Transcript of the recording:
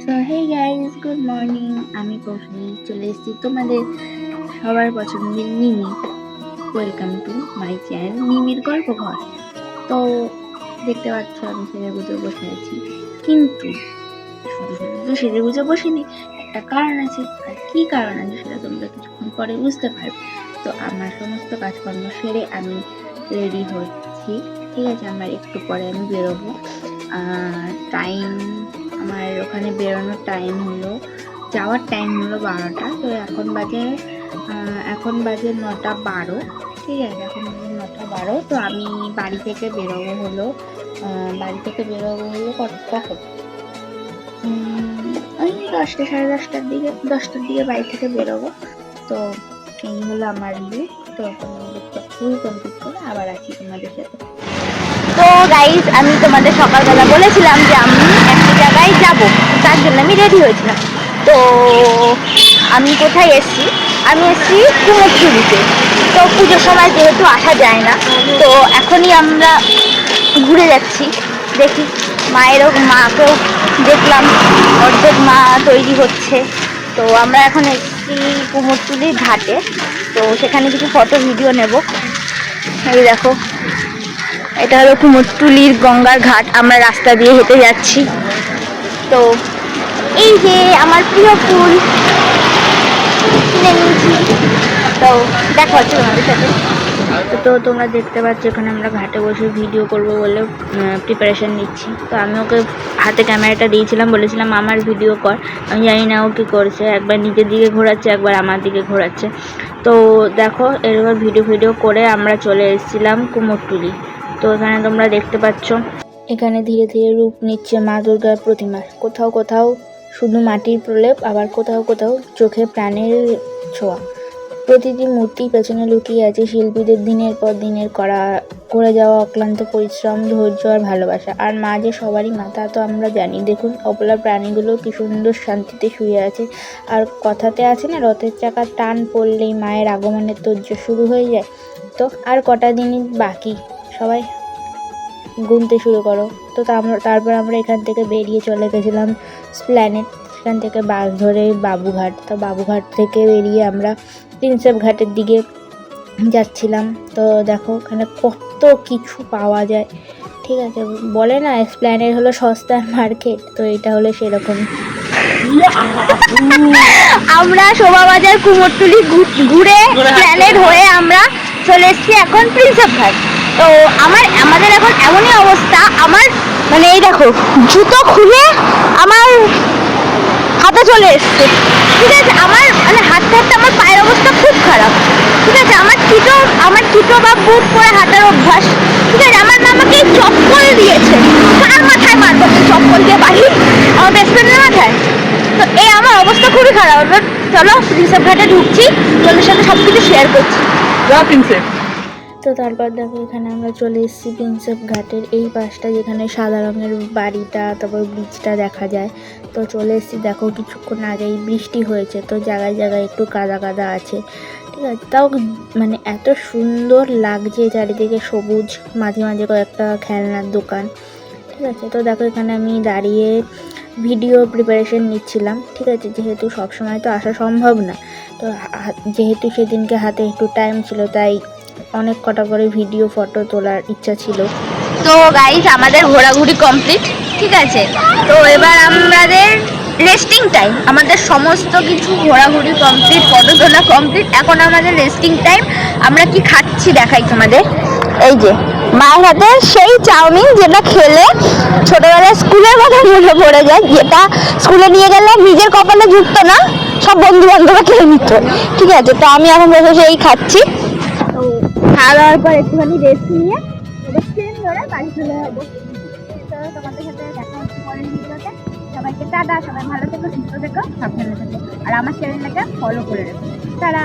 So hey guys, good morning. আমি কৌশলী চলে এসেছি তোমাদের সবার পছন্দের Mimi. Welcome to my channel মিমির গল্প ঘর। তো দেখতে পাচ্ছ আমি সেজে গুজে বসে আছি, কিন্তু শুধু শুধু তো সেজে গুজে বসিনি, একটা কারণ আছে। আর কি কারণ আছে সেটা তোমরা কিছুক্ষণ পরে বুঝতে পারবে। তো আমার সমস্ত কাজকর্ম সেরে আমি রেডি হচ্ছি, ঠিক আছে। আমার একটু পরে আমি বেরোবো। টাইম আমার ওখানে বেরোনোর টাইম হলো, যাওয়ার টাইম হলো 12টা। তো এখন বাজে 9:12, ঠিক আছে। এখন বাজে 9:12। তো আমি বাড়ি থেকে বেরোবো হলো কখন ওই 10টা, সাড়ে 10টার দিকে, 10টার দিকে বাড়ি থেকে বেরোবো। তো এই হলো আমার লুক। তো লুকটা ফুল কমপ্লিট করে আবার আছি তোমাদের সাথে। তো গাইজ, আমি তোমাদের সকালবেলা বলেছিলাম যে আমি একটা জায়গায় যাব, তার জন্য আমি রেডি হয়েছিলাম। তো আমি কোথায় এসেছি? আমি এসেছি কুমোরটুলিতে। তো পুজোর সময় যেহেতু আসা যায় না, তো এখনই আমরা ঘুরে যাচ্ছি। দেখি মাকেও দেখলাম, অর্ধেক মা তৈরি হচ্ছে। তো আমরা এখন এসেছি কুমোরটুলির ঘাটে। তো সেখানে কিছু ফটো ভিডিও নেব। এই দেখো, এটা হলো কুমোরটুলির গঙ্গার ঘাট। আমরা রাস্তা দিয়ে হেঁটে যাচ্ছি। তো এই যে আমার প্রিয় ফুল কিনে নিয়েছি। তো দেখা হচ্ছে তোমাদের সাথে। তো তোমরা দেখতে পাচ্ছ এখানে আমরা ঘাটে বসে ভিডিও করব বলে প্রিপারেশন নিচ্ছি। তো আমি ওকে হাতে ক্যামেরাটা দিয়েছিলাম, বলেছিলাম আমার ভিডিও কর। আমি জানি না ও কী করছে, একবার নিজের দিকে ঘোরাচ্ছে, একবার আমার দিকে ঘোরাচ্ছে। তো দেখো, এরপর ভিডিও করে আমরা চলে এসেছিলাম কুমোরটুলি। তো এখানে তোমরা দেখতে পাচ্ছ এখানে ধীরে ধীরে রূপ নিচ্ছে মা দুর্গার প্রতিমা। কোথাও কোথাও শুধু মাটির প্রলেপ, আবার কোথাও কোথাও চোখে প্রাণের ছোঁয়া। প্রতিটি মূর্তির পেছনে লুকিয়ে আছে শিল্পীদের দিনের পর দিনের করে যাওয়া অক্লান্ত পরিশ্রম, ধৈর্য আর ভালোবাসা। আর মা যে সবারই মা তা তো আমরা জানি। দেখুন, অবলা প্রাণীগুলো কি সুন্দর শান্তিতে শুয়ে আছে। আর কথাতে আছে না, রথের চাকার টান পড়লেই মায়ের আগমনের তোড়জোড় শুরু হয়ে যায়। তো আর কটা দিনই বাকি, সবাই গুনতে শুরু করো। তো তারপর আমরা এখান থেকে বেরিয়ে চলে গেছিলাম স্প্ল্যানেড। সেখান থেকে বাস ধরে বাবুঘাট। তো বাবুঘাট থেকে বেরিয়ে আমরা প্রিন্সেপ ঘাটের দিকে যাচ্ছিলাম। তো দেখো ওখানে কত কিছু পাওয়া যায়, ঠিক আছে। বলে না স্প্ল্যানেড হলো সস্তার মার্কেট, তো এটা হলো সেরকম। আমরা শোভাবাজার কুমোরটুলি ঘুরে প্ল্যানেড হয়ে আমরা চলে এসেছি এখন প্রিন্সেপ ঘাট। তো আমাদের এখন এমনই অবস্থা, আমার মানে এই দেখো, জুতো খুলে আমার হাতে চলে এসছে, ঠিক আছে। আমার মানে হাঁটতে হাঁটতে আমার পায়ের অবস্থা খুব খারাপ, ঠিক আছে। আমার কিটো বা বুট পরে হাঁটার অভ্যাস, ঠিক আছে। আমার মা আমাকে চপ্পল দিয়েছে। কার মাথায় মারবো চপ্পল দিয়ে বাড়ি? আমার বেস্ট ফ্রেন্ডের মাথায়। তো এই আমার অবস্থা খুবই খারাপ। এবার চলো প্রিন্সেপ ঘাটে ঢুকছি, তোমাদের সাথে সব কিছু শেয়ার করছি। প্রিন্সেপ। তো তারপর দেখো এখানে আমরা চলে এসেছি প্রিন্সেপ ঘাটের এই পাশটা, যেখানে সাদা রঙের বাড়িটা, তারপর ব্রিজটা দেখা যায়। তো চলে এসেছি। দেখো কিছুক্ষণ আগেই বৃষ্টি হয়েছে, তো জায়গায় জায়গায় একটু কাদা কাদা আছে, ঠিক আছে। তাও মানে এত সুন্দর লাগছে চারিদিকে সবুজ, মাঝে মাঝে কয়েকটা খেলনার দোকান, ঠিক আছে। তো দেখো এখানে আমি দাঁড়িয়ে ভিডিও প্রিপারেশন নিচ্ছিলাম, ঠিক আছে। যেহেতু সবসময় তো আসা সম্ভব না, তো যেহেতু সেদিনকে হাতে একটু টাইম ছিল, তাই অনেক কটা করে ভিডিও ফটো তোলার ইচ্ছা ছিল। তো গাইস, আমাদের ঘোরাঘুরি কমপ্লিট, ঠিক আছে। তো এবার আমাদের রেস্টিং টাইম। আমাদের সমস্ত কিছু ঘোরাঘুরি কমপ্লিট, ফটো তোলা কমপ্লিট, এখন আমাদের রেস্টিং টাইম। আমরা কি খাচ্ছি দেখাই তোমাদের। এই যে মায়ের হাতে সেই চাউমিন, যেটা খেলে ছোটবেলায় স্কুলের কথা মনে পড়ে যায়, যেটা স্কুলে নিয়ে গেলে নিজের কপালে জুটতো না, সব বন্ধু বান্ধবরা খেয়ে নিত, ঠিক আছে। তো আমি এখন বসে সেই খাচ্ছি। তো খাওয়া দাওয়ার পর একটুখানি রেস্ট নিয়ে এবার ট্রেন ধরে বাড়ি চলে যাবো। তো তোমাদের সাথে দেখা হচ্ছে পরের ভিডিওতে। সবাইকে টাটা, সবাই ভালো থেকো, সুস্থ থেকো, সাবধানে থেকো, আর আমার চ্যানেলটাকে ফলো করে রেখো। তারা